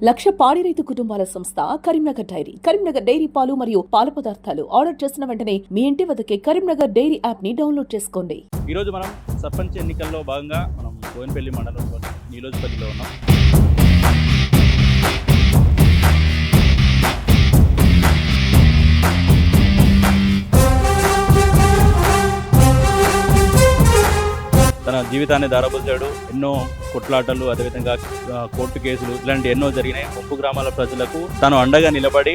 లక్ష పాడి రైతు కుటుంబాల సంస్థ కరీంనగర్ డైరీ. కరీంనగర్ డైరీ పాలు మరియు పాల పదార్థాలు ఆర్డర్ చేసిన వెంటనే మీ ఇంటి వద్దకే కరీంనగర్ డైరీ యాప్ ని డౌన్లోడ్ చేసుకోండి. ఈ రోజు మనం సర్పంచ్ ఎన్నికల్లో భాగంగా మనం బోయినపల్లి మండలంలోని నీలోజ్పల్లిలో ఉన్నాం. తన జీవితాన్ని దారబోసాడు. ఎన్నో కొట్లాటలు, అదేవిధంగా కోర్టు కేసులు ఇలాంటి ఎన్నో జరిగినాయి. ముంపు గ్రామాల ప్రజలకు తను అండగా నిలబడి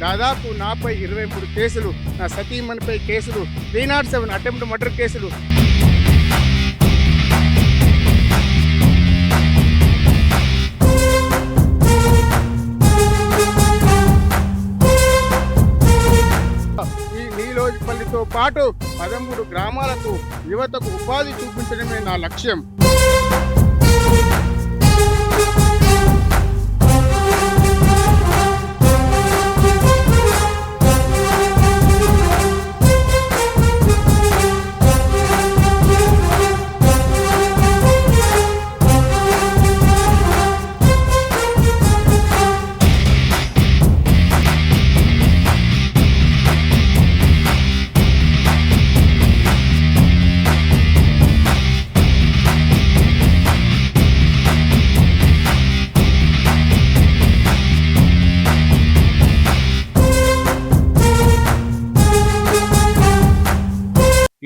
దాదాపు నాపై 23 కేసులు, నా సతీమణిపై కేసులు, 307 అటెంప్ట్ మర్డర్ కేసులు. ఈ నీలోజ్పల్లితో పాటు 13 గ్రామాలకు యువతకు ఉపాధి చూపించడమే నా లక్ష్యం.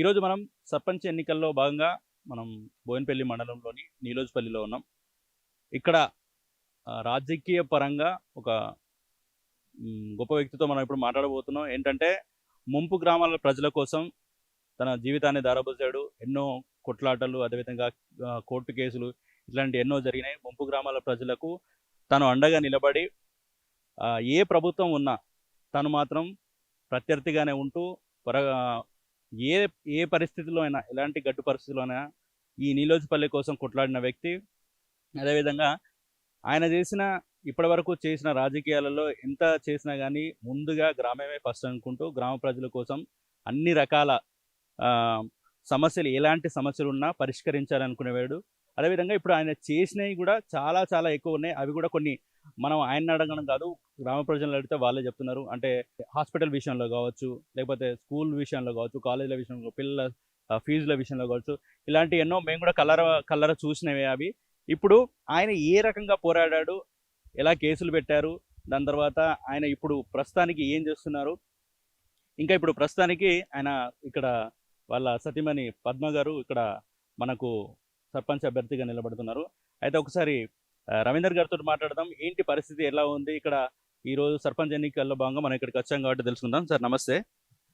ఈరోజు మనం సర్పంచ్ ఎన్నికల్లో భాగంగా మనం బోయినపల్లి మండలంలోని నీలోజ్పల్లిలో ఉన్నాం. ఇక్కడ రాజకీయ పరంగా ఒక గొప్ప వ్యక్తితో మనం ఇప్పుడు మాట్లాడబోతున్నాం. ఏంటంటే ముంపు గ్రామాల ప్రజల కోసం తన జీవితాన్ని దారబోసాడు. ఎన్నో కొట్లాటలు, అదేవిధంగా కోర్టు కేసులు ఇట్లాంటి ఎన్నో జరిగినాయి. ముంపు గ్రామాల ప్రజలకు తను అండగా నిలబడి ఏ ప్రభుత్వం ఉన్నా తను మాత్రం ప్రత్యర్థిగానే ఉంటూ ఏ ఏ పరిస్థితిలో అయినా, ఎలాంటి గడ్డు పరిస్థితుల్లో అయినా ఈ నీలోజ్పల్లి కోసం కొట్లాడిన వ్యక్తి. అదేవిధంగా ఆయన ఇప్పటి వరకు చేసిన రాజకీయాలలో ఎంత చేసినా కానీ ముందుగా గ్రామమే ఫస్ట్ అనుకుంటూ గ్రామ ప్రజల కోసం అన్ని రకాల సమస్యలు, ఎలాంటి సమస్యలు ఉన్నా పరిష్కరించాలనుకునేవాడు. అదేవిధంగా ఇప్పుడు ఆయన చేసినవి కూడా చాలా చాలా ఎక్కువ ఉన్నాయి. అవి కూడా కొన్ని మనం ఆయన అడగడం కాదు, గ్రామ ప్రజలను అడిగితే వాళ్ళే చెప్తున్నారు. అంటే హాస్పిటల్ విషయంలో కావచ్చు, లేకపోతే స్కూల్ విషయంలో కావచ్చు, కాలేజీల విషయంలో, పిల్లల ఫీజుల విషయంలో కావచ్చు, ఇలాంటి ఎన్నో మేము కూడా కలర చూసినవే అవి. ఇప్పుడు ఆయన ఏ రకంగా పోరాడాడు, ఎలా కేసులు పెట్టారు, దాని తర్వాత ఆయన ఇప్పుడు ప్రస్తుతానికి ఏం చేస్తున్నారు, ఇంకా ఇప్పుడు ప్రస్తుతానికి ఆయన ఇక్కడ వాళ్ళ సతీమణి పద్మ గారు ఇక్కడ మనకు సర్పంచ్ అభ్యర్థిగా నిలబడుతున్నారు. అయితే ఒకసారి రవీందర్ గారితో మాట్లాడదాం. ఏంటి పరిస్థితి, ఎలా ఉంది ఇక్కడ ఈరోజు సర్పంచ్ ఎన్నికల్లో భాగంగా మనం ఇక్కడికి వచ్చాం కాబట్టి తెలుసుకుందాం. సార్ నమస్తే.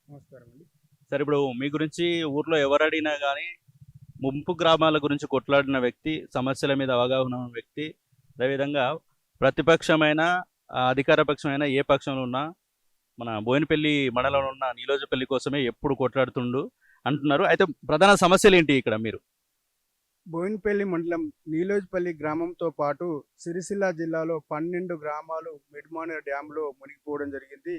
నమస్కారం అండి. సార్, ఇప్పుడు మీ గురించి ఊర్లో ఎవరు అడిగినా కానీ ముంపు గ్రామాల గురించి కొట్లాడిన వ్యక్తి, సమస్యల మీద అవగాహన ఉన్న వ్యక్తి, అదేవిధంగా ప్రతిపక్షమైన అధికార పక్షమైన ఏ పక్షంలో ఉన్నా మన బోయినపల్లి మండలంలో ఉన్న నీలోజ్పల్లి కోసమే ఎప్పుడు కొట్లాడుతుండు అంటున్నారు. అయితే ప్రధాన సమస్యలు ఏంటి ఇక్కడ? మీరు బోయినపల్లి మండలం నీలోజ్పల్లి గ్రామంతో పాటు సిరిసిల్ల జిల్లాలో 12 గ్రామాలు మిడ్మానేర్ డ్యాంలో మునిగిపోవడం జరిగింది.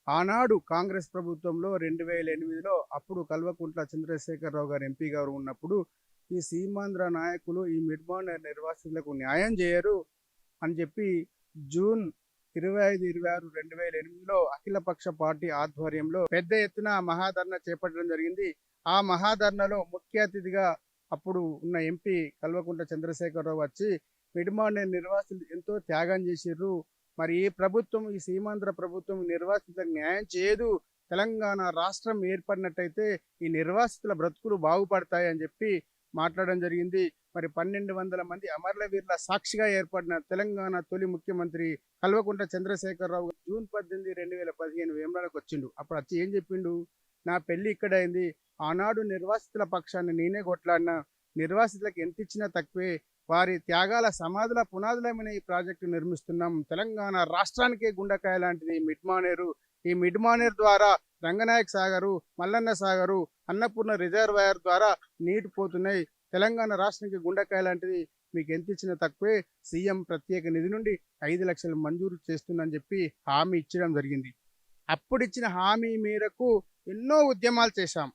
ఆనాడు కాంగ్రెస్ ప్రభుత్వంలో 2008లో అప్పుడు కల్వకుంట్ల చంద్రశేఖరరావు గారు ఎంపీ గారు ఉన్నప్పుడు ఈ సీమాంధ్ర నాయకులు ఈ మిడ్మానేర్ నిర్వాసితులకు న్యాయం చేయరు అని చెప్పి జూన్ 25, 26, 2008లో అఖిలపక్ష పార్టీ ఆధ్వర్యంలో పెద్ద ఎత్తున మహాధర్నా చేపట్టడం జరిగింది. ఆ మహాధర్నాలో ముఖ్య అతిథిగా అప్పుడు ఉన్న ఎంపీ కల్వకుంట్ల చంద్రశేఖరరావు వచ్చి మిడ్మానేర్ నిర్వాసితులు ఎంతో త్యాగం చేసిర్రు, మరి ఈ ప్రభుత్వం, ఈ సీమాంధ్ర ప్రభుత్వం నిర్వాసితులకు న్యాయం చేయదు, తెలంగాణ రాష్ట్రం ఏర్పడినట్టయితే ఈ నిర్వాసితుల బ్రతుకులు బాగుపడతాయి అని చెప్పి మాట్లాడడం జరిగింది. మరి 1200 మంది అమరవీరుల సాక్షిగా ఏర్పడిన తెలంగాణ తొలి ముఖ్యమంత్రి కల్వకుంట్ల చంద్రశేఖరరావు జూన్ 18, 2015 వేమరాలకు వచ్చిండు. అప్పుడు వచ్చి ఏం చెప్పిండు, నా పెళ్లి ఇక్కడ అయింది, ఆనాడు నిర్వాసితుల పక్షాన్ని నేనే కొట్లాడినా, నిర్వాసితులకు ఎంత ఇచ్చినా తక్కువే, వారి త్యాగాల సమాధుల పునాదులమైన ఈ ప్రాజెక్టు నిర్మిస్తున్నాం, తెలంగాణ రాష్ట్రానికే గుండెకాయ లాంటిది మిడ్మానేరు, ఈ మిడ్మానేర్ ద్వారా రంగనాయక్ సాగరు, మల్లన్న సాగరు, అన్నపూర్ణ రిజర్వాయర్ ద్వారా నీటి పోతున్నాయి, తెలంగాణ రాష్ట్రానికి గుండెకాయ లాంటిది, మీకు ఎంత ఇచ్చినా తక్కువే, సీఎం ప్రత్యేక నిధి నుండి 5 లక్షలు మంజూరు చేస్తుందని చెప్పి హామీ ఇచ్చడం జరిగింది. అప్పుడు ఇచ్చిన హామీ మేరకు ఎన్నో ఉద్యమాలు చేశాం.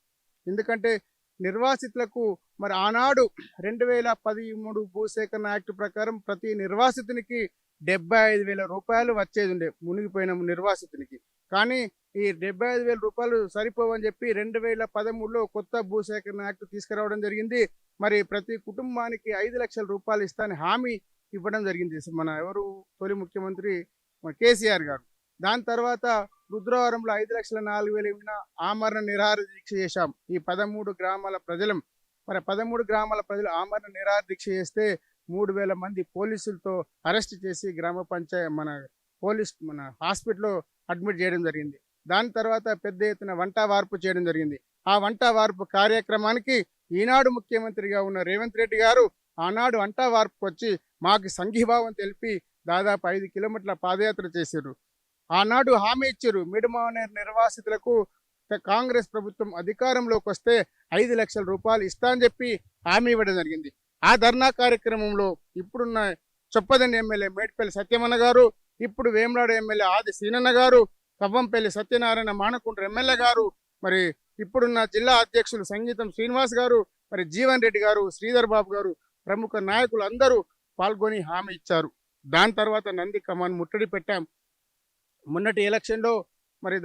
ఎందుకంటే నిర్వాసితులకు మరి ఆనాడు 2013 భూసేకరణ యాక్ట్ ప్రకారం ప్రతి నిర్వాసితునికి 75,000 రూపాయలు వచ్చేది ఉండే మునిగిపోయిన నిర్వాసితునికి. కానీ ఈ 75,000 రూపాయలు సరిపోవని చెప్పి 2013లో కొత్త భూసేకరణ యాక్ట్ తీసుకురావడం జరిగింది. మరి ప్రతి కుటుంబానికి 5 లక్షల రూపాయలు ఇస్తానని హామీ ఇవ్వడం జరిగింది మన తొలి ముఖ్యమంత్రి మన కేసీఆర్ గారు. దాని తర్వాత రుద్రవరంలో 5,04,000 ఇవ్విన ఆమరణ నిరాహార దీక్ష చేశాం. ఈ 13 గ్రామాల ప్రజలం. మరి 13 గ్రామాల ప్రజలు ఆమరణ నిరాహార దీక్ష చేస్తే 3,000 మంది పోలీసులతో అరెస్ట్ చేసి మన హాస్పిటల్లో అడ్మిట్ చేయడం జరిగింది. దాని తర్వాత పెద్ద ఎత్తున వంట వార్పు చేయడం జరిగింది. ఆ వంట వార్పు కార్యక్రమానికి ఈనాడు ముఖ్యమంత్రిగా ఉన్న రేవంత్ రెడ్డి గారు ఆనాడు వంట వార్పుకు వచ్చి మాకు సంఘీభావం తెలిపి దాదాపు 5 కిలోమీటర్ల పాదయాత్ర చేశారు. ఆనాడు హామీ ఇచ్చారు, మిడ్మానేర్ నిర్వాసితులకు కాంగ్రెస్ ప్రభుత్వం అధికారంలోకి వస్తే 5 లక్షల రూపాయలు ఇస్తా అని చెప్పి హామీ ఇవ్వడం జరిగింది. ఆ ధర్నా కార్యక్రమంలో ఇప్పుడున్న చొప్పదండి ఎమ్మెల్యే మేడ్పల్లి సత్యమన్న గారు, ఇప్పుడు వేములాడ ఎమ్మెల్యే ఆది సీనన్న గారు, కవ్వంపల్లి సత్యనారాయణ మానకుంట్ర ఎమ్మెల్యే గారు, మరి ఇప్పుడున్న జిల్లా అధ్యక్షులు సంగీతం శ్రీనివాస్ గారు, మరి జీవన్ రెడ్డి గారు, శ్రీధర్ బాబు గారు, ప్రముఖ నాయకులు అందరూ పాల్గొని హామీ ఇచ్చారు. దాని తర్వాత నంది కమాన్ ముట్టడి పెట్టాం. మొన్నటి ఎలక్షన్లో మరి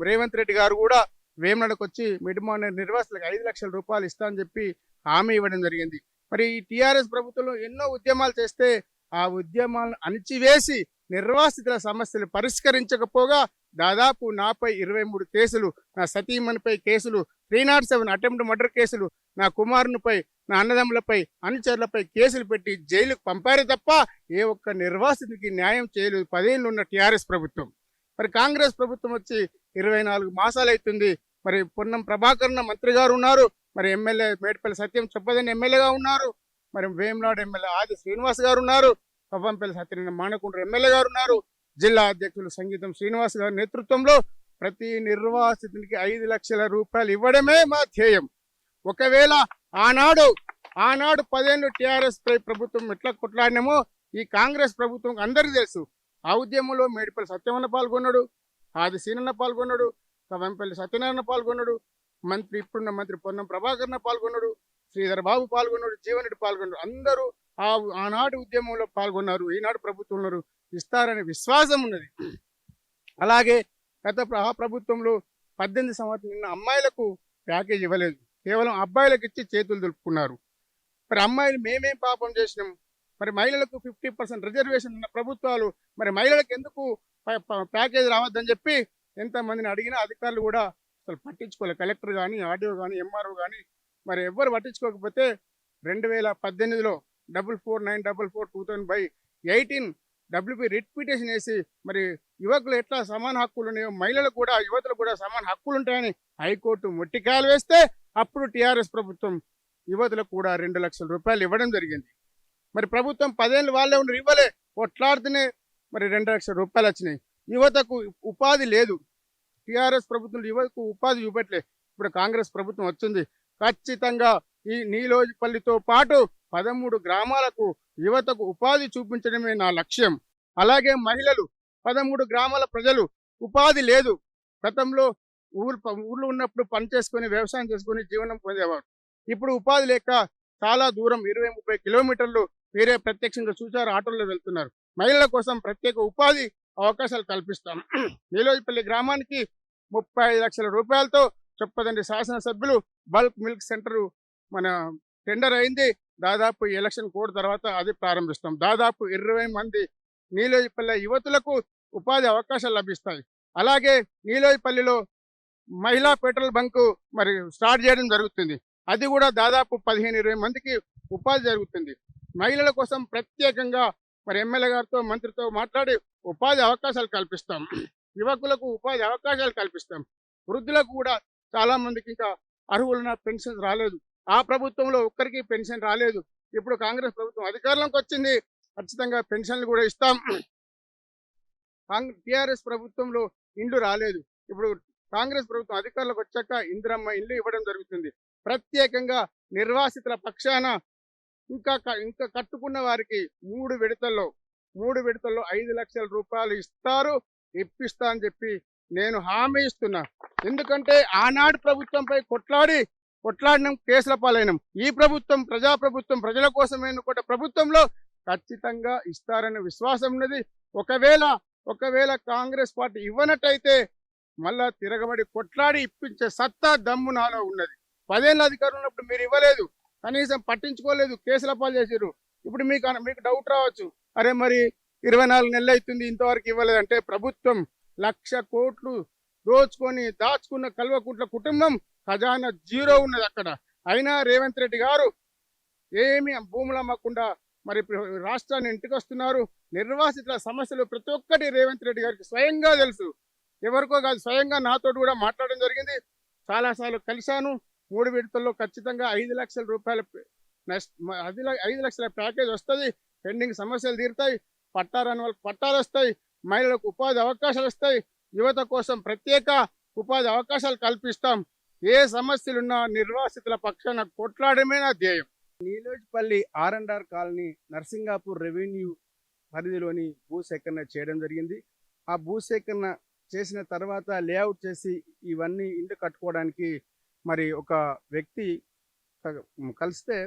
రేవంత్ రెడ్డి గారు కూడా వేములకి వచ్చి మిడ్మానేర్ నిర్వాసులకు 5 లక్షల రూపాయలు ఇస్తా అని చెప్పి హామీ ఇవ్వడం జరిగింది. మరి ఈ టీఆర్ఎస్ ప్రభుత్వంలో ఎన్నో ఉద్యమాలు చేస్తే ఆ ఉద్యమాలను అణిచివేసి నిర్వాసితుల సమస్యలు పరిష్కరించకపోగా దాదాపు నాపై 23 కేసులు, నా సతీమణిపై కేసులు, 307 అటెంప్ట్ మర్డర్ కేసులు, నా కుమారునిపై, నా అన్నదమ్ములపై, అనుచరులపై కేసులు పెట్టి జైలుకు పంపారే తప్ప ఏ ఒక్క నిర్వాసితుడికి న్యాయం చేయలేదు 10 ఏళ్ళు ఉన్న టీఆర్ఎస్ ప్రభుత్వం. మరి కాంగ్రెస్ ప్రభుత్వం వచ్చి 24 మాసాలు అవుతుంది. మరి పొన్నం ప్రభాకరణ మంత్రి గారు ఉన్నారు, మరి ఎమ్మెల్యే మేడ్పల్లి సత్యం చెప్పదని ఎమ్మెల్యేగా ఉన్నారు, మరి వేములాడ ఎమ్మెల్యే ఆది శ్రీనివాస్ గారు ఉన్నారు, కవ్వంపల్లి సత్యనారాయణ మానకుంట్ర ఎమ్మెల్యే గారు ఉన్నారు, జిల్లా అధ్యక్షులు సంగీతం శ్రీనివాస్ గారి నేతృత్వంలో ప్రతి నిర్వాసితునికి 5 లక్షల రూపాయలు ఇవ్వడమే మా ధ్యేయం. ఒకవేళ ఆనాడు 10 ఏళ్ళు టీఆర్ఎస్ ప్రభుత్వం ఎట్లా కొట్లాడినామో ఈ కాంగ్రెస్ ప్రభుత్వం అందరికీ తెలుసు. ఆ ఉద్యమంలో మేడిపల్లి సత్యమన్న పాల్గొన్నాడు, ఆది సీనన్న పాల్గొన్నాడు, కవ్వంపల్లి సత్యనారాయణ పాల్గొన్నాడు, ఇప్పుడున్న మంత్రి పొన్నం ప్రభాకరణ పాల్గొన్నాడు, శ్రీధర్ బాబు పాల్గొన్నాడు, జీవన్ రెడ్డి పాల్గొన్నాడు. అందరూ ఆనాడు ఉద్యమంలో పాల్గొన్నారు. ఈనాడు ప్రభుత్వంలో ఇస్తారనే విశ్వాసం ఉన్నది. అలాగే గత ప్రభుత్వంలో 18 సంవత్సరాలు నిన్న అమ్మాయిలకు ప్యాకేజ్ ఇవ్వలేదు, కేవలం అబ్బాయిలకు ఇచ్చి చేతులు దులుపుకున్నారు. మరి అమ్మాయిలు మేమేం పాపం చేసినాం? మరి మహిళలకు 50% రిజర్వేషన్ ఉన్న ప్రభుత్వాలు మరి మహిళలకు ఎందుకు ప్యాకేజ్ రావద్దని చెప్పి ఎంతమందిని అడిగినా అధికారులు కూడా అసలు పట్టించుకోలేదు. కలెక్టర్ కానీ, ఆర్డీఓ కానీ, ఎంఆర్ఓ కానీ మరి ఎవ్వరు పట్టించుకోకపోతే 2018లో 44944/2018 WP రిట్ పిటిషన్ వేసి మరి యువకులు ఎట్లా సమాన హక్కులు ఉన్నాయో మహిళలకు కూడా, యువతులకు కూడా సమాన హక్కులు ఉంటాయని హైకోర్టు మొట్టికాయలు వేస్తే అప్పుడు టీఆర్ఎస్ ప్రభుత్వం యువతులకు కూడా 2 లక్షల రూపాయలు ఇవ్వడం జరిగింది. మరి ప్రభుత్వం 10 ఏళ్ళు వాళ్ళే ఉన్నారు, ఇవ్వలే, కొట్లాడితేనే మరి 2 లక్షల రూపాయలు వచ్చినాయి. యువతకు ఉపాధి లేదు. టీఆర్ఎస్ ప్రభుత్వం యువతకు ఉపాధి చూపెట్టలే. ఇప్పుడు కాంగ్రెస్ ప్రభుత్వం వచ్చింది. ఖచ్చితంగా ఈ నీలోజిపల్లితో పాటు 13 గ్రామాలకు యువతకు ఉపాధి చూపించడమే నా లక్ష్యం. అలాగే మహిళలు, 13 గ్రామాల ప్రజలు ఉపాధి లేదు. గతంలో ఊర్లో ఉన్నప్పుడు పని చేసుకొని వ్యవసాయం చేసుకొని జీవనం పొందేవారు. ఇప్పుడు ఉపాధి లేక చాలా దూరం 20-30 కిలోమీటర్లు వేరే ప్రత్యక్షంగా చూసారు, ఆటోల్లో వెళ్తున్నారు. మహిళల కోసం ప్రత్యేక ఉపాధి అవకాశాలు కల్పిస్తాం. నీలోజిపల్లి గ్రామానికి 35 లక్షల రూపాయలతో చొప్పదండి శాసనసభ్యులు బల్క్ మిల్క్ సెంటర్ మన టెండర్ అయింది. దాదాపు ఎలక్షన్ కోడ్ తర్వాత అది ప్రారంభిస్తాం. దాదాపు 20 మంది నీలోజిపల్లి యువతులకు ఉపాధి అవకాశాలు లభిస్తాయి. అలాగే నీలోజిపల్లిలో మహిళా పెట్రోల్ బంకు మరి స్టార్ట్ చేయడం జరుగుతుంది. అది కూడా దాదాపు 15-20 మందికి ఉపాధి జరుగుతుంది. మహిళల కోసం ప్రత్యేకంగా మరి ఎమ్మెల్యే గారితో, మంత్రితో మాట్లాడి ఉపాధి అవకాశాలు కల్పిస్తాం. యువకులకు ఉపాధి అవకాశాలు కల్పిస్తాం. వృద్ధులకు కూడా చాలా మందికి ఇంకా అర్హులైన పెన్షన్ రాలేదు. ఆ ప్రభుత్వంలో ఒక్కరికి పెన్షన్ రాలేదు. ఇప్పుడు కాంగ్రెస్ ప్రభుత్వం అధికారంలోకి వచ్చింది, ఖచ్చితంగా పెన్షన్లు కూడా ఇస్తాం. టీఆర్ఎస్ ప్రభుత్వంలో ఇండ్లు రాలేదు. ఇప్పుడు కాంగ్రెస్ ప్రభుత్వం అధికారంలోకి వచ్చాక ఇందిరమ్మ ఇండ్లు ఇవ్వడం జరుగుతుంది. ప్రత్యేకంగా నిర్వాసితుల పక్షాన ఇంకా కట్టుకున్న వారికి 3 విడతల్లో 5 లక్షల రూపాయలు ఇస్తారు, ఇప్పిస్తా అని చెప్పి నేను హామీ ఇస్తున్నా. ఎందుకంటే ఆనాడు ప్రభుత్వంపై కొట్లాడినాం, కేసుల పాలైనాం. ఈ ప్రభుత్వం ప్రజాప్రభుత్వం, ప్రజల కోసం ఎన్నుకున్న ప్రభుత్వంలో ఖచ్చితంగా ఇస్తారనే విశ్వాసం ఉన్నది. ఒకవేళ కాంగ్రెస్ పార్టీ ఇవ్వనట్టయితే మళ్ళా తిరగబడి కొట్లాడి ఇప్పించే సత్తా దమ్ము నాలో ఉన్నది. 10 ఏళ్ళ అధికారం ఉన్నప్పుడు మీరు ఇవ్వలేదు, కనీసం పట్టించుకోలేదు, కేసుల పాలు చేసారు. ఇప్పుడు మీకు డౌట్ రావచ్చు, అరే మరి 24 నెలలు అవుతుంది ఇంతవరకు ఇవ్వలేదంటే ప్రభుత్వం 1,00,000 కోట్లు దోచుకొని దాచుకున్న కల్వకుంట్ల కుటుంబం ఖజానా జీరో ఉన్నది అక్కడ. అయినా రేవంత్ రెడ్డి గారు ఏమి భూములు అమ్మకుండా మరి రాష్ట్రాన్ని ఇంటికి వస్తున్నారు. నిర్వాసితుల సమస్యలు ప్రతి ఒక్కటి రేవంత్ రెడ్డి గారికి స్వయంగా తెలుసు. ఎవరికో కాదు, స్వయంగా నాతో కూడా మాట్లాడడం జరిగింది. చాలాసార్లు కలిశాను. 3 విడతల్లో ఖచ్చితంగా 5 లక్షల రూపాయల 5 లక్షల ప్యాకేజ్ వస్తుంది. పెండింగ్ సమస్యలు తీరుతాయి, పట్టారాని వాళ్ళకి పట్టాలు వస్తాయి, మహిళలకు ఉపాధి అవకాశాలు వస్తాయి, యువత కోసం ప్రత్యేక ఉపాధి అవకాశాలు కల్పిస్తాం. ఏ సమస్యలున్నా నిర్వాసితుల పక్షాన కొట్లాడమే నా ధ్యేయం. నీలోజ్పల్లి R&R కాలనీ నర్సింగాపూర్ రెవెన్యూ పరిధిలోని భూసేకరణ చేయడం జరిగింది. ఆ భూసేకరణ చేసిన తర్వాత లేఅవుట్ చేసి ఇవన్నీ ఇండ్లు కట్టుకోవడానికి మరి ఒక వ్యక్తి కలిస్తే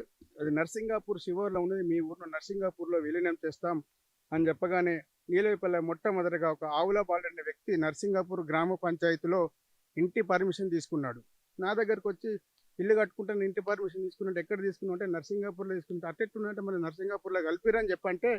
అది నర్సింగాపూర్ శివూర్లో ఉన్నది, మీ ఊర్లో నర్సింగాపూర్లో విలీనం చేస్తాం అని చెప్పగానే నీలోపల్లి మొట్టమొదటిగా ఒక ఆవులబాలుడు అనే వ్యక్తి నర్సింగాపూర్ గ్రామ పంచాయతీలో ఇంటి పర్మిషన్ తీసుకున్నాడు. నా దగ్గరకు వచ్చి ఇల్లు కట్టుకుంటాను, ఇంటి పర్మిషన్ తీసుకున్నట్టు ఎక్కడ తీసుకున్నా అంటే నర్సింగాపూర్లో తీసుకుంటే అట్టెట్టున్నట్టే మరి నర్సింగాపూర్లో కలిపిరని చెప్పంటే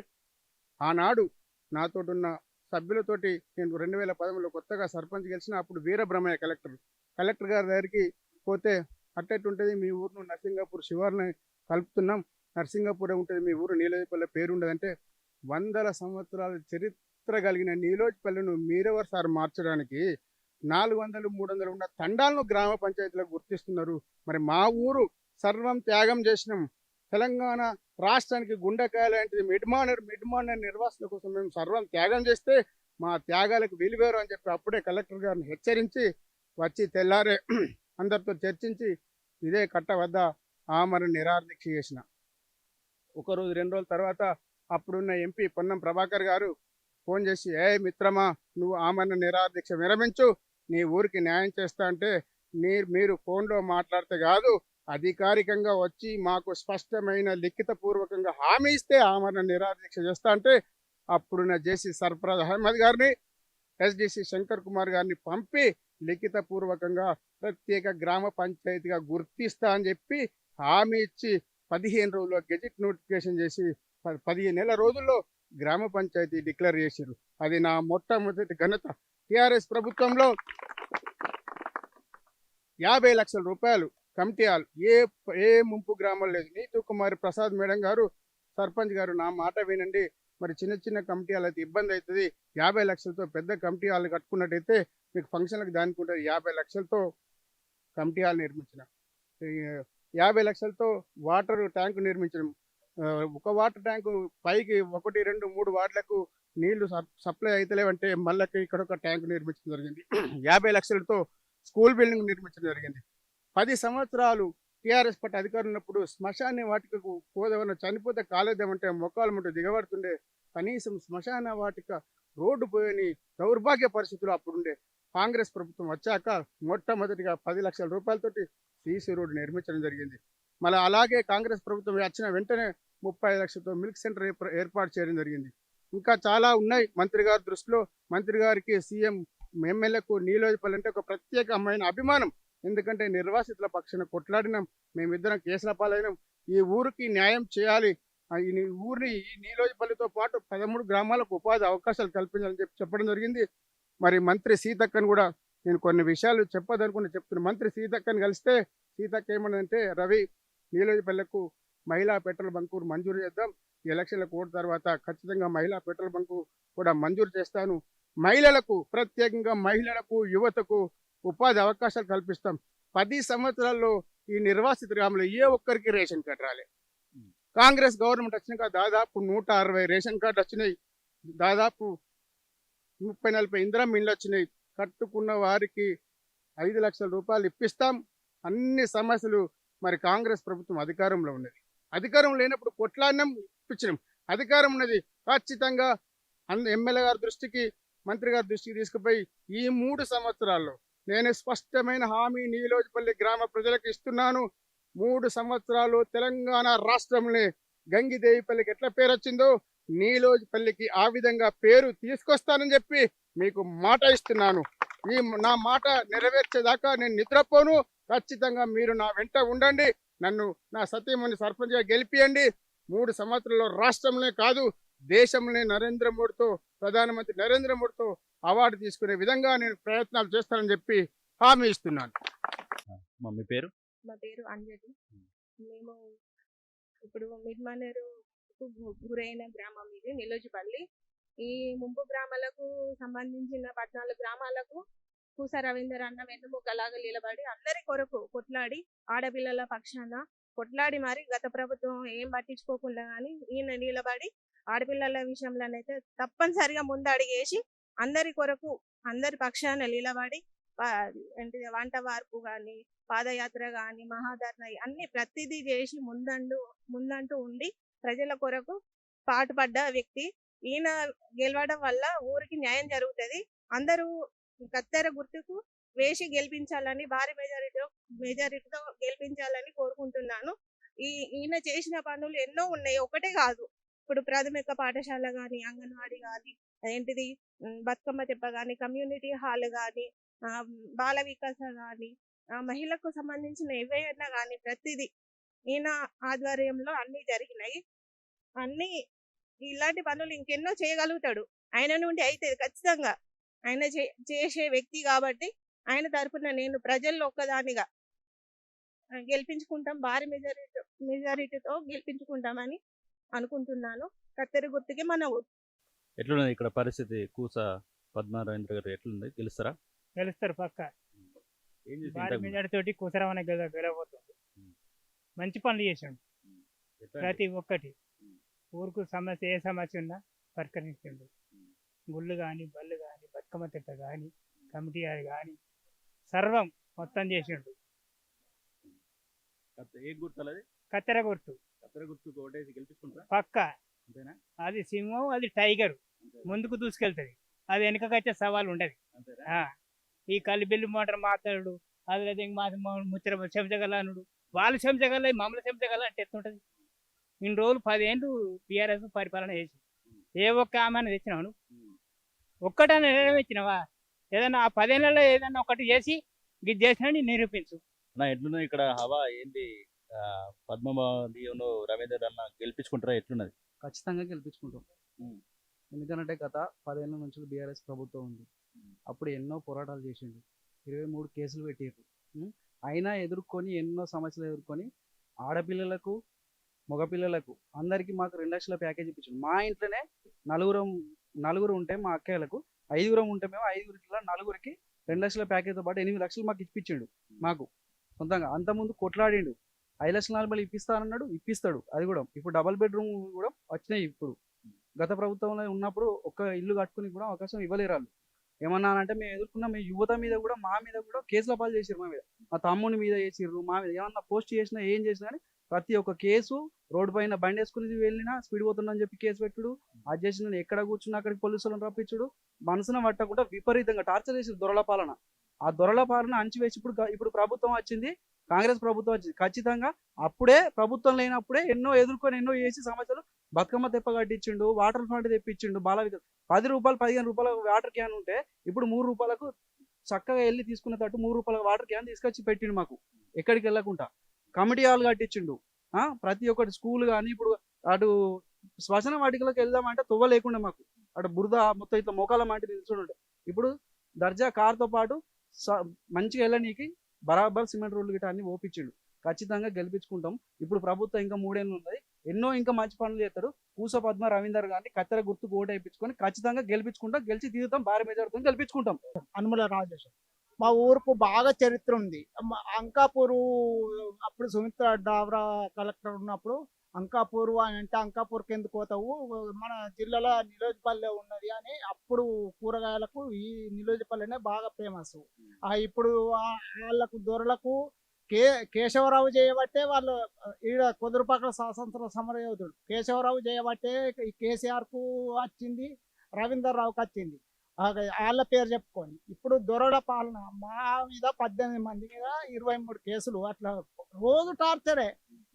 ఆనాడు నాతోటున్న సభ్యులతోటి నేను 2013లో కొత్తగా సర్పంచ్ గెలిచిన అప్పుడు వీరబ్రహ్మయ్య కలెక్టర్ గారి దగ్గరికి పోతే అట్టెట్టుంటుంది మీ ఊరును నర్సింగాపూర్ శివార్ని కలుపుతున్నాం, నర్సింగాపూరే ఉంటుంది మీ ఊరు నీలోజపల్లి పేరు ఉండదంటే 100 సంవత్సరాల చరిత్ర కలిగిన నీలోజపల్లిను మీరెవరు సార్ మార్చడానికి 400, 300 ఉన్న తండాలను గ్రామ పంచాయతీలకు గుర్తిస్తున్నారు. మరి మా ఊరు సర్వం త్యాగం చేసినాం. తెలంగాణ రాష్ట్రానికి గుండెకాయ లాంటిది మిడ్మానర్ నిర్వాసుల కోసం మేము సర్వం త్యాగం చేస్తే మా త్యాగాలకు విలువేరు అని చెప్పి అప్పుడే కలెక్టర్ గారిని హెచ్చరించి వచ్చి తెల్లారే అందరితో చర్చించి ఇదే కట్ట వద్ద ఆమరణ నిరాదీక్ష చేసిన. 1 రోజు 2 రోజుల తర్వాత అప్పుడున్న ఎంపీ పొన్నం ప్రభాకర్ గారు ఫోన్ చేసి, మిత్రమా నువ్వు ఆమరణ నిరాదీక్ష విరమించు, నీ ఊరికి న్యాయం చేస్తా అంటే మీరు ఫోన్లో మాట్లాడితే కాదు అధికారికంగా వచ్చి మాకు స్పష్టమైన లిఖితపూర్వకంగా హామీ ఇస్తే ఆమరణ నిరాదీక్ష చేస్తా అంటే అప్పుడున్న జేసీ సర్ఫరాజ్ అహ్మద్ గారిని, ఎస్డిసి శంకర్ కుమార్ గారిని పంపి లిఖితపూర్వకంగా ప్రత్యేక గ్రామ పంచాయతీగా గుర్తిస్తా అని చెప్పి హామీ ఇచ్చి 15 రోజుల్లో గెజిట్ నోటిఫికేషన్ చేసి 15 నెలల రోజుల్లో గ్రామ పంచాయతీ డిక్లేర్ చేశారు. అది నా మొట్టమొదటి ఘనత. టిఆర్ఎస్ ప్రభుత్వంలో 50 లక్షల రూపాయలు కమిటీ హాల్ ఏ ముంపు గ్రామాలు లేదు. నీతూ కుమారి ప్రసాద్ మేడం గారు సర్పంచ్ గారు నా మాట వినండి, మరి చిన్న కమిటీ హాల్ అయితే ఇబ్బంది అవుతుంది, 50 లక్షలతో పెద్ద కమిటీ హాల్ కట్టుకున్నట్టయితే మీకు ఫంక్షన్లకు దానికి ఉంటుంది. 50 లక్షలతో కమిటీ హాల్ నిర్మించిన, 50 లక్షలతో వాటర్ ట్యాంకు నిర్మించడం. ఒక వాటర్ ట్యాంకు పైకి 1, 2, 3 వార్డులకు నీళ్లు సప్లై అవుతలేవంటే మళ్ళీ ఇక్కడ ఒక ట్యాంకు నిర్మించడం జరిగింది. 50 లక్షలతో స్కూల్ బిల్డింగ్ నిర్మించడం జరిగింది. 10 సంవత్సరాలు టీఆర్ఎస్ పార్టీ అధికారం ఉన్నప్పుడు శ్మశాన వాటికకు పోదేమన్నా చనిపోతే కాలేదేమంటే మొక్కలు ముట్టు దిగబడుతుండే. కనీసం శ్మశాన వాటిక రోడ్డు పోయని దౌర్భాగ్య పరిస్థితులు అప్పుడుండే. కాంగ్రెస్ ప్రభుత్వం వచ్చాక మొట్టమొదటిగా 10 లక్షల రూపాయలతోటి సీసీ రోడ్డు నిర్మించడం జరిగింది. మళ్ళీ అలాగే కాంగ్రెస్ ప్రభుత్వం వచ్చిన వెంటనే 35 లక్షలతో మిల్క్ సెంటర్ ఏర్పాటు చేయడం జరిగింది. ఇంకా చాలా ఉన్నాయి మంత్రి గారి దృష్టిలో. మంత్రి గారికి సీఎం ఎమ్మెల్యేకు నీలోజపల్లి అంటే ఒక ప్రత్యేకమైన అభిమానం. ఎందుకంటే నిర్వాసితుల పక్షాన కొట్లాడినాం, మేమిద్దరం కేసుల పాలైనాం. ఈ ఊరికి న్యాయం చేయాలి, ఈ నీలోజపల్లితో పాటు 13 గ్రామాలకు ఉపాధి అవకాశాలు కల్పించాలని చెప్పడం జరిగింది. మరి మంత్రి సీతక్కని కూడా నేను కొన్ని విషయాలు చెప్పదనుకుని చెప్తున్నాను. మంత్రి సీతక్కని కలిస్తే సీతక్క ఏమన్నదంటే, రవి నీలోజపల్లికు మహిళా పెట్రోల్ బంకు మంజూరు చేద్దాం, ఎలక్షన్ల కోడ్ తర్వాత ఖచ్చితంగా మహిళా పెట్రోల్ బంకు కూడా మంజూరు చేస్తాను, మహిళలకు ప్రత్యేకంగా మహిళలకు యువతకు ఉపాధి అవకాశాలు కల్పిస్తాం. 10 సంవత్సరాల్లో ఈ నిర్వాసిత గ్రామంలో ఏ ఒక్కరికి రేషన్ కార్డు రాలే. కాంగ్రెస్ గవర్నమెంట్ వచ్చినాక దాదాపు 160 రేషన్ కార్డులు వచ్చినాయి, దాదాపు 30-40 ఇందిరమ్మ ఇండ్లు వచ్చినాయి. కట్టుకున్న వారికి 5 లక్షల రూపాయలు ఇప్పిస్తాం. అన్ని సమస్యలు మరి కాంగ్రెస్ ప్రభుత్వం అధికారంలో ఉన్నది. అధికారం లేనప్పుడు కొట్లాడినాం, ఇప్పించినాం. అధికారం ఉన్నది ఖచ్చితంగా ఎమ్మెల్యే గారి దృష్టికి మంత్రి గారి దృష్టికి తీసుకుపోయి ఈ 3 సంవత్సరాల్లో నేను స్పష్టమైన హామీ నీలోజపల్లి గ్రామ ప్రజలకు ఇస్తున్నాను. 3 సంవత్సరాలు తెలంగాణ రాష్ట్రంలో గంగిదేవిపల్లికి ఎట్లా పేరు వచ్చిందో నీలోజపల్లికి ఆ విధంగా పేరు తీసుకొస్తానని చెప్పి మీకు మాట ఇస్తున్నాను. ఈ నా మాట నెరవేర్చేదాకా నేను నిద్రపోను. ఖచ్చితంగా మీరు నా వెంట ఉండండి. నన్ను నా సతీమణి సర్పంచ్గా గెలిపియండి. 3 సంవత్సరాల్లో రాష్ట్రంలో కాదు దేశంలో నరేంద్ర మోడీతో ప్రధానమంత్రి నరేంద్ర మోడీతో అవార్డు తీసుకునే విధంగా నేను ప్రయత్నాలు చేస్తానని చెప్పి హామీ ఇస్తున్నాను. మీ పేరు? మా పేరు అంజలి. మేము ఇప్పుడు మిడ్మానేరు గురైన గ్రామం ఇది నిలోజిపల్లి. ఈ ముంపు గ్రామాలకు సంబంధించిన 14 గ్రామాలకు పూస రవీందర్ అన్న వెన్నుముకలాగా నిలబడి అందరి కొరకు కొట్లాడి ఆడపిల్లల పక్షాన కొట్లాడి మరి గత ప్రభుత్వం ఏం పట్టించుకోకుండా కానీ ఈయన నిలబడి ఆడపిల్లల విషయంలోనైతే తప్పనిసరిగా ముందడిగేసి అందరి కొరకు అందరి పక్షాన నిలబడి ఏంటిది వంట వార్పు కానీ పాదయాత్ర కానీ మహాధర్ణ అన్ని ప్రతిదీ చేసి ముందంటూ ఉండి ప్రజల కొరకు పాటుపడ్డ వ్యక్తి. ఈయన గెలవడం వల్ల ఊరికి న్యాయం జరుగుతుంది. అందరూ కత్తెర గుర్తుకు వేసి గెలిపించాలని భారీ మెజారిటీతో గెలిపించాలని కోరుకుంటున్నాను. ఈయన చేసిన పనులు ఎన్నో ఉన్నాయి, ఒకటే కాదు. ఇప్పుడు ప్రాథమిక పాఠశాల కానీ అంగన్వాడీ కానీ ఏంటిది బతుకమ్మ తెప్ప కానీ కమ్యూనిటీ హాల్ కానీ బాల వికాస కానీ మహిళలకు సంబంధించిన ఏవైనా కానీ ప్రతిదీ ఈయన ఆధ్వర్యంలో అన్ని జరిగినాయి. అన్ని ఇలాంటి పనులు ఇంకెన్నో చేయగలుగుతాడు. ఆయన నుండి అయితే ఖచ్చితంగా ఆయన చేసే వ్యక్తి కాబట్టి ఆయన తరఫున నేను ప్రజల్లో ఒక్కదానిగా గెలిపించుకుంటాం, భారీ మెజారిటీతో గెలిపించుకుంటామని అనుకుంటున్నాను. కత్తెర గుర్తుకి మన ఊరు. ఎట్లున్నది ఇక్కడ పరిస్థితి? కూస పద్మా రవీంద్ర గారు ఎట్లుంది? గెలుస్తారా? గెలుస్తారు పక్క. ఏం చేసి భారీ మెజారిటీ తోటి కూసరవన గెలవబోతుంది. మంచి పనులు చేసాడు. ప్రతి ఒక్కటి ఊరుకు సమస్య ఏ సమస్య ఉన్నా పరిష్కరించండు. గుళ్ళు కానీ బళ్ళు కానీ బతుకమ్మ తెట్ట కానీ కమిటీ అది కానీ సర్వం మొత్తం చేసిండు. ఏ గుర్తు? కత్తెర గుర్తు. కత్తెర గుర్తుకు ఓటేసి గెలిపించుకుంటారా? పక్క. అంతేనా? అది సింహం, అది టైగర్. ముందుకు దూసుకెళ్తుంది, అది వెనకకైతే సవాల్ ఉండదు. ఈ కలిబిల్లి మోటార్ మాట్లాడు అది లేదా ముచ్చర చెంచగలనుడు వాళ్ళు చెంచగల మమ్మల్ని చెంచగల అంటే ఎత్తుంటది. ఇన్ని రోజులు 10 ఏళ్ళు టీఆర్ఎస్ పరిపాలన చేసి ఏ ఒక్క ఆమెను తెచ్చినావు? ఒక్కటని నెరవేర్చినవా? ఏదన్నా ఆ 10 ఏళ్ళలో ఏదన్నా ఒకటి చేసి ఇది చేసినా నిరూపించు. నా ఎట్లున్నది ఇక్కడ హవా ఏంటి? పద్మనాభంలో రవీందర్ అన్న గెలిపించుకుంటారా? ఎట్లున్నది? ఖచ్చితంగా గెలిపించుకుంటాం. ఎందుకంటే గత 10 ఏళ్ళ నుంచి బీఆర్ఎస్ ప్రభుత్వం ఉంది. అప్పుడు ఎన్నో పోరాటాలు చేసిండు, 23 కేసులు పెట్టిర్రు. అయినా ఎదుర్కొని ఎన్నో సమస్యలు ఎదుర్కొని ఆడపిల్లలకు మగపిల్లలకు అందరికీ మాకు 2 లక్షల ప్యాకేజ్ ఇప్పించిండు. మా ఇంట్లోనే నలుగురు ఉంటే మా అక్కయ్యలకు 5గురం ఉంటే మేము 5గురికి 4గురికి 2 లక్షల ప్యాకేజ్తో పాటు 8 లక్షలు మాకు ఇప్పించిండు. మాకు సొంతంగా అంతకుముందు కొట్లాడిండు. 5 లక్షల 40 ఇప్పిస్తానన్నాడు, ఇప్పిస్తాడు. అది కూడా ఇప్పుడు డబల్ బెడ్రూమ్ కూడా వచ్చినాయి. ఇప్పుడు గత ప్రభుత్వంలో ఉన్నప్పుడు ఒక్క ఇల్లు కట్టుకుని కూడా అవకాశం ఇవ్వలేరు వాళ్ళు. ఏమన్నానంటే మేము ఎదుర్కొన్న మీ యువత మీద కూడా మా మీద కూడా కేసుల పాలు చేసిర్రు. మా మీద మా తమ్ముని మీద చేసిర్రు, మా మీద ఏమన్నా పోస్ట్ చేసినా ఏం చేసినా కానీ ప్రతి ఒక్క కేసు రోడ్డు పైన బండి వేసుకుని వెళ్ళినా స్పీడ్ పోతుందని చెప్పి కేసు పెట్టుడు, అది చేసి నేను ఎక్కడ కూర్చున్నా అక్కడికి పోలీసులను రప్పించుడు, మనసున పట్టకుండా విపరీతంగా టార్చర్ చేసి దొరల పాలన. ఆ దొరల పాలన అణచివేసి ఇప్పుడు ప్రభుత్వం వచ్చింది, కాంగ్రెస్ ప్రభుత్వం వచ్చింది. ఖచ్చితంగా అప్పుడే ప్రభుత్వం లేనప్పుడే ఎన్నో ఎదుర్కొని ఎన్నో చేసి సమస్యలు బతుకమ్మ తెప్ప కట్టించిండు, వాటర్ ఫండ్ తెప్పించిండు. బాల వికాస్ 10 రూపాయలు 15 రూపాయల వాటర్ క్యాన్ ఉంటే ఇప్పుడు 3 రూపాయలకు చక్కగా వెళ్ళి తీసుకునేటట్టు 3 రూపాయల వాటర్ క్యాన్ తీసుకొచ్చి పెట్టిండు మాకు, ఎక్కడికి వెళ్ళకుండా. కమిటీ హాల్ కట్టించిండు. ప్రతి ఒక్కటి స్కూల్ కానీ ఇప్పుడు అటు శ్మశాన వాటికలకు వెళ్దామంటే తొవ్వ లేకుండా మాకు అటు బురద మొత్తం ఇట్లా మోకాల మాటి నిల్చుండే. ఇప్పుడు దర్జా కార్తో పాటు మంచిగా వెళ్ళనీకి బరాబర్ సిమెంట్ రోడ్లు గిట్ట అన్ని ఓపించిండు. ఖచ్చితంగా గెలిపించుకుంటాం. ఇప్పుడు ప్రభుత్వం ఇంకా 3 ఏళ్ళు ఉన్నది, ఎన్నో ఇంకా మంచి పనులు చేస్తారు. కూస పద్మ రవీందర్ గారిని కత్తెర గుర్తుకు ఓటు వేయించుకొని ఖచ్చితంగా గెలిపించుకుంటాం, గెలిచి తీరుతాం, భారీ మెజారిటీతో గెలిపించుకుంటాం. అనుముల రాజేశ్వర్. మా ఊరుకు బాగా చరిత్ర ఉంది. అంకాపూరు అప్పుడు సుమిత్ర డావ్రా కలెక్టర్ ఉన్నప్పుడు అంకాపూర్ అని అంటే అంకాపూర్కి ఎందుకు పోతావు, మన జిల్లాలో నిలోజిపల్లె ఉన్నది అని అప్పుడు కూరగాయలకు ఈ నిలోజిపల్లెనే బాగా ఫేమస్. ఇప్పుడు వాళ్ళకు దొరలకు కేశవరావు చేయబట్టే వాళ్ళు ఈడ కుదురుపాకల స్వాతంత్ర సమరయోధుడు కేశవరావు చేయబట్టే కేసీఆర్ కు వచ్చింది, రవీందర్ రావుకి వచ్చింది. వాళ్ళ పేరు చెప్పుకొని ఇప్పుడు దొరల పాలన మా మీద 18 మంది మీద 23 కేసులు అట్లా రోజు టార్చరే.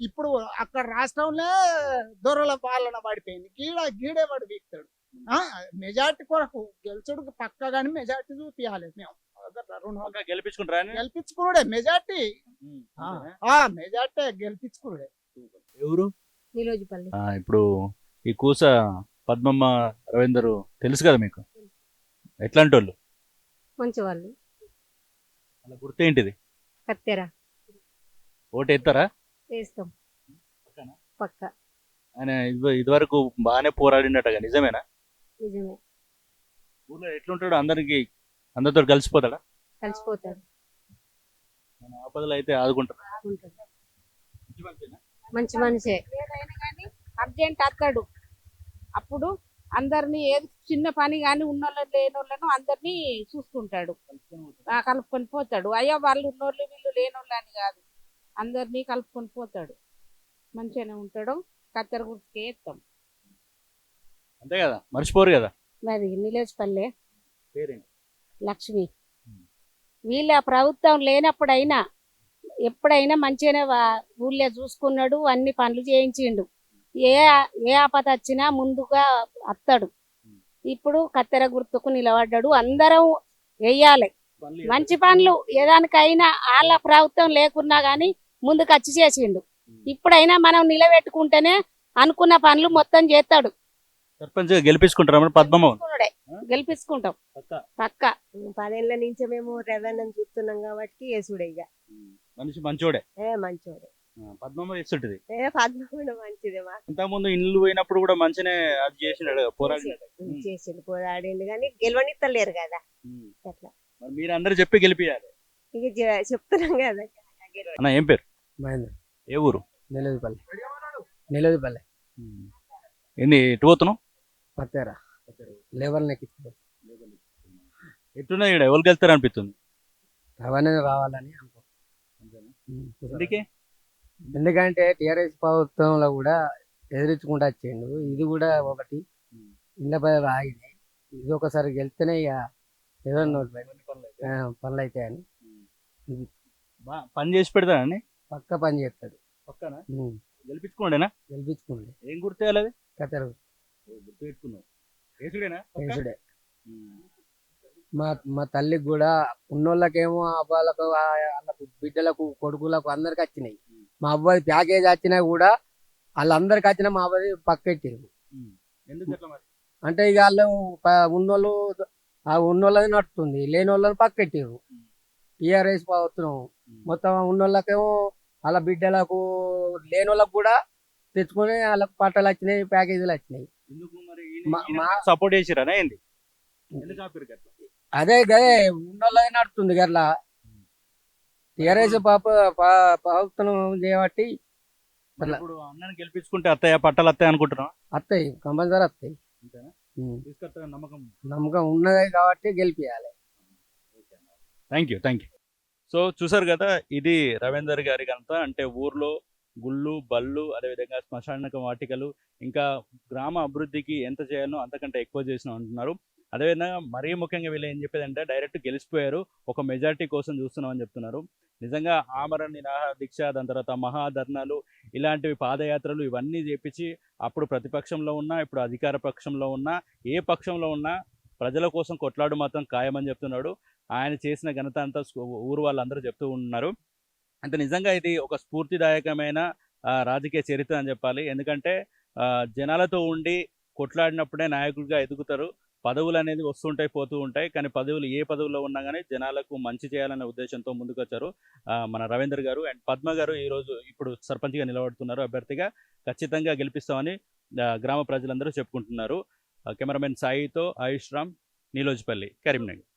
ఇప్పుడు అక్కడ రాష్ట్రంలో దొరల పాలన పడిపోయింది. గీడే వాడు వీక్తాడు. మెజార్టీ కొరకు గెలుచుడు పక్క కానీ మెజార్టీ చూపించాలి మేము. పక్కా గెలిపించుకుంటారా ఆయన? గెలిపించుకున్నాడే మెజార్టీ. ఉమ్, మెజార్టీ గెలిపించుకున్నాడే. ఎవరు నిలోజిపల్లి ఇప్పుడు ఈ కూస పద్మమ్మ రవీందర్ తెలుసు కదా మీకు? ఎట్లాంటి వాళ్ళు? మంచి వాళ్ళు. అలా గుర్తేంటిది? కత్తెర ఓటు ఎత్తారా? వేస్తాం పక్కానా? పక్క. ఆయన ఇదివరకు బాగానే పోరాడినట్టుగా, నిజమేనా? నిజమే. ఊర్లో ఎట్లుంటాడు? అందరితో కలిసిపోతాడా? కలిసిపోతాడు. మన ఆపదలు అయితే ఆదుకుంటారు. బాగుంటాడు. మంచి మనిషేనా? మంచి మనిషే. ఏదైనా కానీ అర్జెంట్ అత్తాడు. అప్పుడు అందరినీ ఏది చిన్న పని కానీ ఉన్నోళ్ళని లేనోళ్ళను అందరినీ చూసుకుంటాడు. కలుపుకొని పోతాడు. అయ్యో వాళ్ళు ఉన్నోళ్ళు వీళ్ళు లేనోళ్ళు అని కాదు, అందరినీ కలుపుకొని పోతాడు. మంచిగానే ఉంటాడు. కత్తెర గుర్తుకే ఎత్తాం. అంతే కదా, మర్చిపోరు కదా. మరి నిలేజ్పల్లె పేరేంటి? లక్ష్మి. వీళ్ళ ప్రభుత్వం లేనప్పుడైనా ఎప్పుడైనా మంచిగానే ఊళ్ళో చూసుకున్నాడు, అన్ని పనులు చేయించిండు. ఏ ఆపద వచ్చినా ముందుగా వస్తాడు. ఇప్పుడు కత్తెర గుర్తుకు నిలబడ్డాడు. అందరం వెయ్యాలి మంచి పనులు. ఏదానికైనా వాళ్ళ ప్రభుత్వం లేకున్నా గానీ ముందుకు వచ్చి చేసిండు. ఇప్పుడైనా మనం నిలబెట్టుకుంటేనే అనుకున్న పనులు మొత్తం చేస్తాడు. సర్పంచ్ గెలిపించుకుంటారా మరి పద్మమ్మ? గెలిపించుకుంటాం పక్క. 10 ఏళ్ల నుంచి మేము రెవెన్యూ చూస్తున్నాం కాబట్టి యేసుడే ఇక. మనిషి మంచోడే. మంచోడే. పద్మమ్మ చేస్తుంటది. పద్మ కూడా మంచిదే. మాకు ఇంతకుముందు ఇల్లు పోయినప్పుడు కూడా మంచినే అది చేసినాడు, పోరాడినాడు. చేసిండు, పోరాడిండు కానీ గెలవనిత్తలేరు కదా అట్లా. మరి మీరు అందరు చెప్పి గెలిపియాలి. ఇక చెప్తున్నాం కదా. అన్న ఏం పేరు? మహేంద్ర. ఏ ఊరు? నిలోజిపల్లి. ఏంది ఎటు పోతున్నావు? కత్తెర లేబర్ని ఎక్కించుకో. ఎట్టున్నా ఇక్కడ ఎవరికి వెళ్తారు అనిపిస్తుంది? అవన్నీ రావాలని అనుకో. ఎందుకే? ఎందుకంటే టీఆర్ఎస్ ప్రభుత్వంలో కూడా ఎదిరించుకుంటూ వచ్చిండు. ఇది కూడా ఒకటి ఇళ్ళ పనులు ఆగినాయి. ఇది ఒకసారి గెలిస్తేనే ఇక ఏదో పనులు అవుతాయని పని చేసి పెడతానని పక్క పని చేస్తాడు. పక్కన గెలిపించుకోండినా? గెలిపించుకోండి. ఏం గుర్తేయాలి అది? కత్తెర గుర్తు పెట్టుకున్నావు. ఏసుడేనా? యేసుడే. మా తల్లికి కూడా ఉన్నోళ్ళకేమో అబ్బాయిలకు వాళ్ళకు బిడ్డలకు కొడుకులకు అందరికి వచ్చినాయి. మా అబ్బాయి ప్యాకేజ్ వచ్చినా కూడా వాళ్ళందరికి వచ్చినా మా అబ్బాయి పక్కెట్టారు. ఎందుకు అట్లా మరి? అంటే ఇక వాళ్ళు ఉన్నోళ్ళు ఉన్నోళ్ళది నడుస్తుంది, లేని వాళ్ళని పక్కెట్టారు. టీఆర్ఎస్ ప్రభుత్వం మొత్తం ఉన్నోళ్ళకేమో వాళ్ళ బిడ్డలకు లేని వాళ్ళకు కూడా తెచ్చుకొని వాళ్ళకి పట్టాలు వచ్చినాయి, ప్యాకేజీలు వచ్చినాయి. ఎందుకు మరి సపోర్ట్ చేసిరా ఏంది? ఎందుకు ఆపిరు అట్లా? అదే ఉన్నోళ్ళది నడుతుంది గట్లా. టీఆర్ఎస్ ప్రభుత్వం చేయబట్టి ఇప్పుడు అన్నని గెలిపించుకుంటే అత్తయ్య పట్టాలు అత్తయ్య అనుకుంటున్నావా? వస్తాయి, కంపల్సరీ వస్తాయి. తీసుకొస్తా నమ్మకం నమ్మకం ఉన్నది కాబట్టి గెలిపియాలి. Thank you. సో చూసారు కదా, ఇది రవీందర్ గారి అంతా. అంటే ఊర్లో గుళ్ళు, బళ్ళు, అదేవిధంగా శ్మశాన వాటికలు, ఇంకా గ్రామ అభివృద్ధికి ఎంత చేయాలో అంతకంటే ఎక్కువ చేసిన అంటున్నారు. అదేవిధంగా మరీ ముఖ్యంగా వీళ్ళు ఏం చెప్పేదంటే డైరెక్ట్ గెలిచిపోయారు, ఒక మెజారిటీ కోసం చూస్తున్నామని చెప్తున్నారు. నిజంగా ఆమరణ నిరాహార దీక్ష, దాని తర్వాత మహాధర్నాలు, ఇలాంటివి పాదయాత్రలు ఇవన్నీ చేపించి అప్పుడు ప్రతిపక్షంలో ఉన్నా, ఇప్పుడు అధికార పక్షంలో ఉన్నా, ఏ పక్షంలో ఉన్నా ప్రజల కోసం కొట్లాడు మాత్రం ఖాయమని చెప్తున్నాడు. ఆయన చేసిన ఘనత అంతా ఊరు వాళ్ళందరూ చెప్తూ ఉన్నారు. అంటే నిజంగా ఇది ఒక స్ఫూర్తిదాయకమైన రాజకీయ చరిత్ర అని చెప్పాలి. ఎందుకంటే జనాలతో ఉండి కొట్లాడినప్పుడే నాయకుడిగా ఎదుగుతారు. పదవులు అనేది వస్తుంటాయి, పోతూ ఉంటాయి. కానీ ఏ పదవుల్లో ఉన్నా కానీ జనాలకు మంచి చేయాలనే ఉద్దేశంతో ముందుకు వచ్చారు మన రవీందర్ గారు. అండ్ పద్మ గారు ఇప్పుడు సర్పంచ్గా నిలబడుతున్నారు. అభ్యర్థిగా ఖచ్చితంగా గెలిపిస్తామని గ్రామ ప్రజలందరూ చెప్పుకుంటున్నారు. కెమెరామెన్ సాయితో ఆయుష్ రామ్, నీలోజిపల్లి, కరీంనగర్.